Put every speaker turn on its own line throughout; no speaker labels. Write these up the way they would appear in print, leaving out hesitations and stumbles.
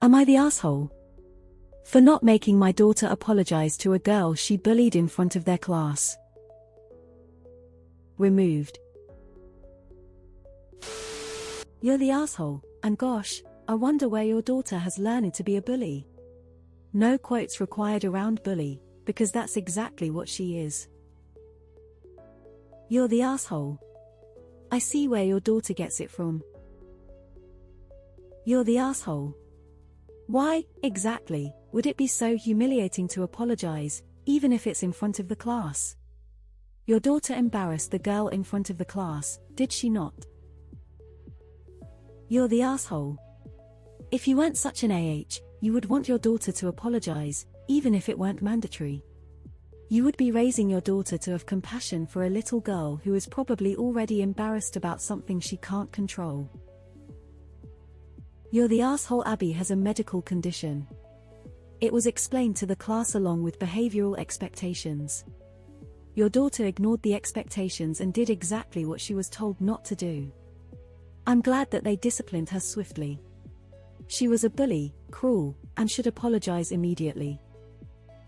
Am I the asshole? For not making my daughter apologize to a girl she bullied in front of their class. Removed. You're the asshole, and gosh, I wonder where your daughter has learned to be a bully. No quotes required around bully, because that's exactly what she is. You're the asshole. I see where your daughter gets it from. You're the asshole. Why, exactly, would it be so humiliating to apologize, even if it's in front of the class? Your daughter embarrassed the girl in front of the class, did she not? You're the asshole. If you weren't such an AH, you would want your daughter to apologize, even if it weren't mandatory. You would be raising your daughter to have compassion for a little girl who is probably already embarrassed about something she can't control. You're the asshole. Abby has a medical condition. It was explained to the class along with behavioral expectations. Your daughter ignored the expectations and did exactly what she was told not to do. I'm glad that they disciplined her swiftly. She was a bully, cruel, and should apologize immediately.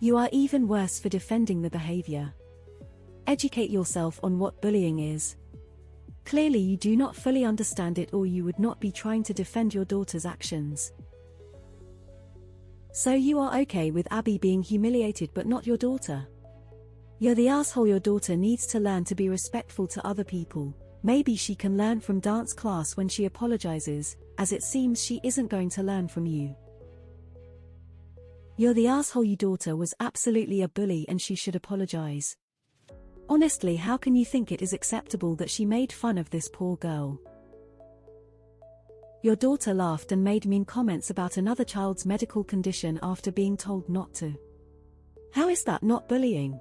You are even worse for defending the behavior. Educate yourself on what bullying is. Clearly you do not fully understand it, or you would not be trying to defend your daughter's actions. So you are okay with Abby being humiliated but not your daughter? You're the asshole. Your daughter needs to learn to be respectful to other people. Maybe she can learn from dance class when she apologizes, as it seems she isn't going to learn from you. You're the asshole. Your daughter was absolutely a bully and she should apologize. Honestly, how can you think it is acceptable that she made fun of this poor girl? Your daughter laughed and made mean comments about another child's medical condition after being told not to. How is that not bullying?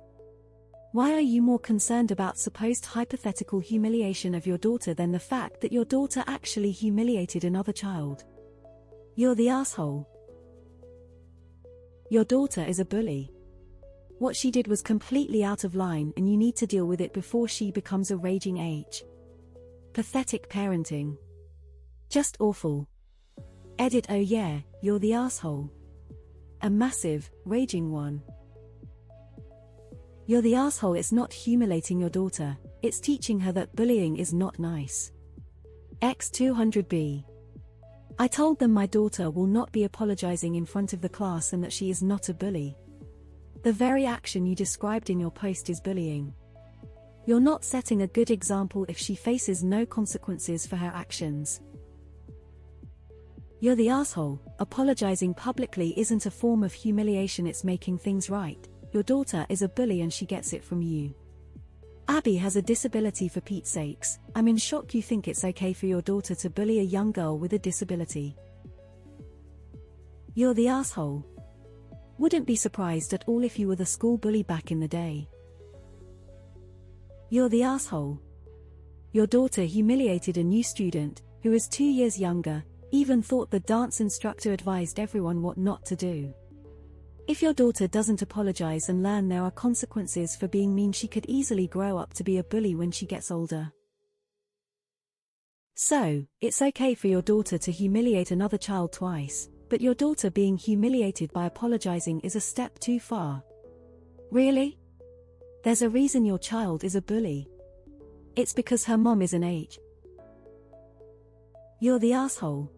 Why are you more concerned about supposed hypothetical humiliation of your daughter than the fact that your daughter actually humiliated another child? You're the asshole. Your daughter is a bully. What she did was completely out of line and you need to deal with it before she becomes a raging age. Pathetic parenting. Just awful. Edit. Oh yeah, you're the asshole. A massive, raging one. You're the asshole. It's not humiliating your daughter, it's teaching her that bullying is not nice. X200B. I told them my daughter will not be apologizing in front of the class and that she is not a bully. The very action you described in your post is bullying. You're not setting a good example if she faces no consequences for her actions. You're the asshole. Apologizing publicly isn't a form of humiliation, it's making things right. Your daughter is a bully and she gets it from you. Abby has a disability, for Pete's sakes. I'm in shock you think it's okay for your daughter to bully a young girl with a disability. You're the asshole. Wouldn't be surprised at all if you were the school bully back in the day. You're the asshole. Your daughter humiliated a new student, who is 2 years younger, even thought the dance instructor advised everyone what not to do. If your daughter doesn't apologize and learn there are consequences for being mean, she could easily grow up to be a bully when she gets older. So, it's okay for your daughter to humiliate another child twice, but your daughter being humiliated by apologizing is a step too far. Really? There's a reason your child is a bully. It's because her mom is an H. You're the asshole.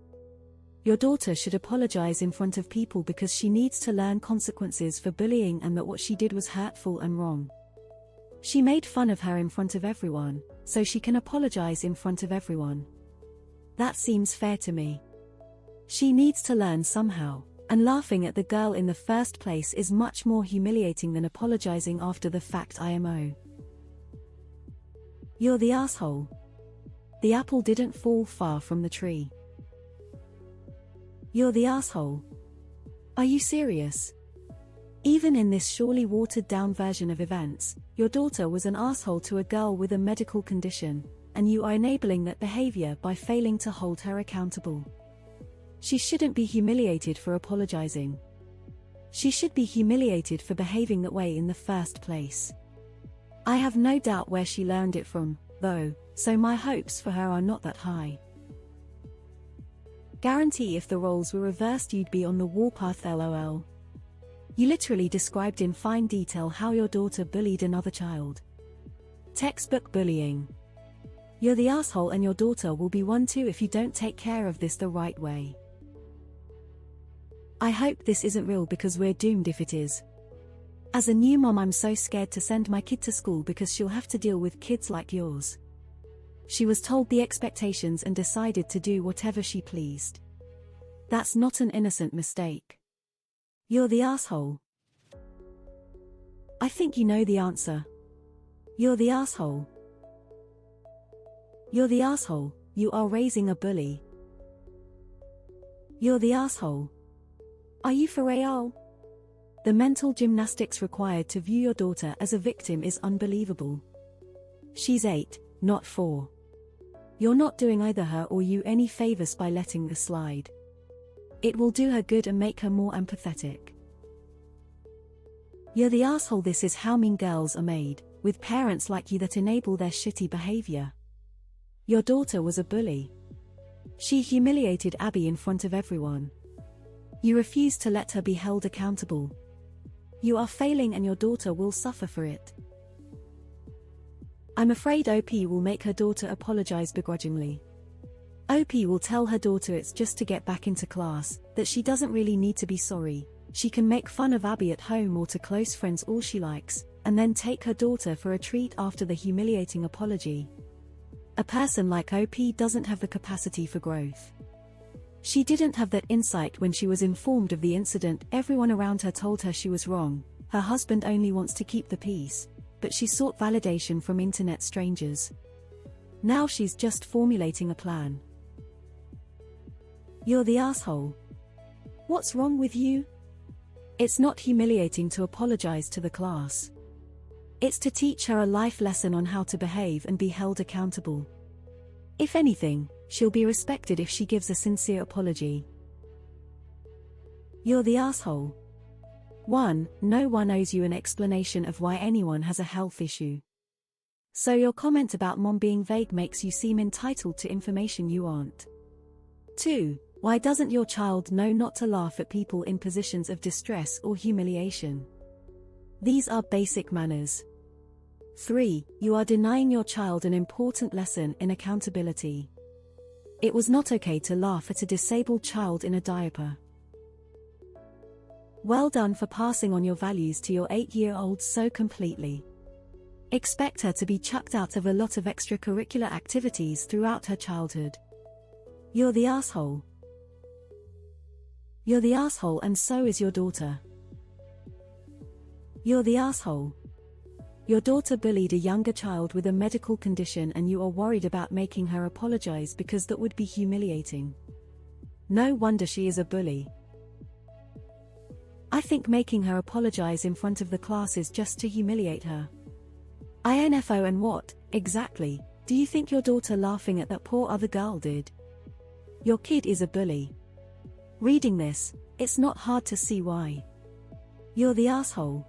Your daughter should apologize in front of people because she needs to learn consequences for bullying and that what she did was hurtful and wrong. She made fun of her in front of everyone, so she can apologize in front of everyone. That seems fair to me. She needs to learn somehow, and laughing at the girl in the first place is much more humiliating than apologizing after the fact. IMO. You're the asshole. The apple didn't fall far from the tree. You're the asshole. Are you serious? Even in this surely watered-down version of events, your daughter was an asshole to a girl with a medical condition, and you are enabling that behavior by failing to hold her accountable. She shouldn't be humiliated for apologizing. She should be humiliated for behaving that way in the first place. I have no doubt where she learned it from, though, so my hopes for her are not that high. Guarantee if the roles were reversed you'd be on the warpath lol. You literally described in fine detail how your daughter bullied another child. Textbook bullying. You're the asshole and your daughter will be one too if you don't take care of this the right way. I hope this isn't real because we're doomed if it is. As a new mom I'm so scared to send my kid to school because she'll have to deal with kids like yours. She was told the expectations and decided to do whatever she pleased. That's not an innocent mistake. You're the asshole. I think you know the answer. You're the asshole. You're the asshole, you are raising a bully. You're the asshole. Are you for real? The mental gymnastics required to view your daughter as a victim is unbelievable. She's 8, not 4. You're not doing either her or you any favors by letting this slide. It will do her good and make her more empathetic. You're the asshole. This is how mean girls are made, with parents like you that enable their shitty behavior. Your daughter was a bully. She humiliated Abby in front of everyone. You refused to let her be held accountable. You are failing and your daughter will suffer for it. I'm afraid OP will make her daughter apologize begrudgingly. OP will tell her daughter it's just to get back into class, that she doesn't really need to be sorry. She can make fun of Abby at home or to close friends all she likes, and then take her daughter for a treat after the humiliating apology. A person like OP doesn't have the capacity for growth. She didn't have that insight when she was informed of the incident. Everyone around her told her she was wrong. Her husband only wants to keep the peace, but she sought validation from internet strangers. Now she's just formulating a plan. You're the asshole. What's wrong with you? It's not humiliating to apologize to the class. It's to teach her a life lesson on how to behave and be held accountable. If anything, she'll be respected if she gives a sincere apology. You're the asshole. 1. No one owes you an explanation of why anyone has a health issue. So your comment about mom being vague makes you seem entitled to information you aren't. 2. Why doesn't your child know not to laugh at people in positions of distress or humiliation? These are basic manners. 3. You are denying your child an important lesson in accountability. It was not okay to laugh at a disabled child in a diaper. Well done for passing on your values to your 8-year-old so completely. Expect her to be chucked out of a lot of extracurricular activities throughout her childhood. You're the asshole. You're the asshole and so is your daughter. You're the asshole. Your daughter bullied a younger child with a medical condition and you are worried about making her apologize because that would be humiliating. No wonder she is a bully. I think making her apologize in front of the class is just to humiliate her. INFO and what, exactly, do you think your daughter laughing at that poor other girl did? Your kid is a bully. Reading this, it's not hard to see why. You're the asshole.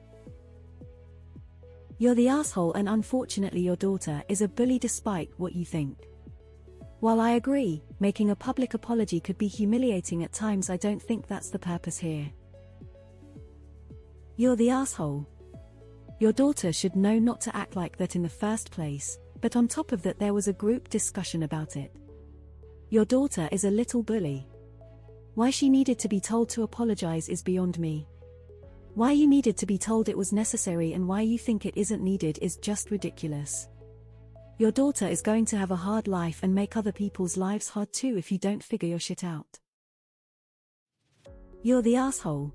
You're the asshole and unfortunately your daughter is a bully despite what you think. While I agree, making a public apology could be humiliating at times, I don't think that's the purpose here. You're the asshole. Your daughter should know not to act like that in the first place, but on top of that there was a group discussion about it. Your daughter is a little bully. Why she needed to be told to apologize is beyond me. Why you needed to be told it was necessary and why you think it isn't needed is just ridiculous. Your daughter is going to have a hard life and make other people's lives hard too if you don't figure your shit out. You're the asshole.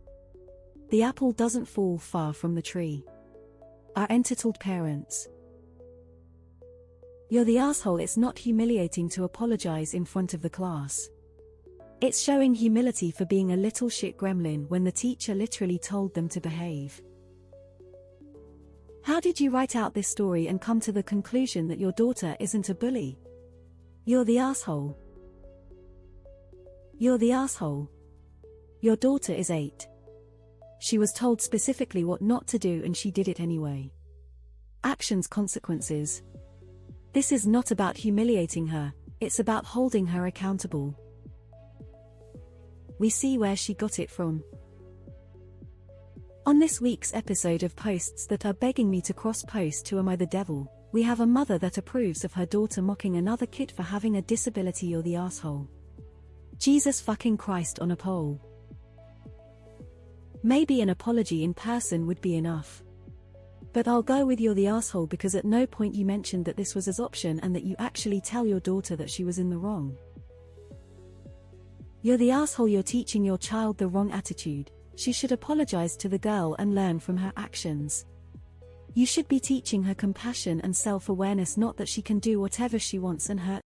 The apple doesn't fall far from the tree. Our entitled parents. You're the asshole. It's not humiliating to apologize in front of the class. It's showing humility for being a little shit gremlin when the teacher literally told them to behave. How did you write out this story and come to the conclusion that your daughter isn't a bully? You're the asshole. You're the asshole. Your daughter is 8. She was told specifically what not to do and she did it anyway. Actions, consequences. This is not about humiliating her, it's about holding her accountable. we see where she got it from. On this week's episode of Posts That Are Begging Me to Cross-Post to Am I the Devil, we have a mother that approves of her daughter mocking another kid for having a disability. You're the asshole. Jesus fucking Christ on a pole. Maybe an apology in person would be enough. But I'll go with you're the asshole because at no point you mentioned that this was an option and that you actually tell your daughter that she was in the wrong. You're the asshole. You're teaching your child the wrong attitude. She should apologize to the girl and learn from her actions. You should be teaching her compassion and self-awareness, not that she can do whatever she wants and hurt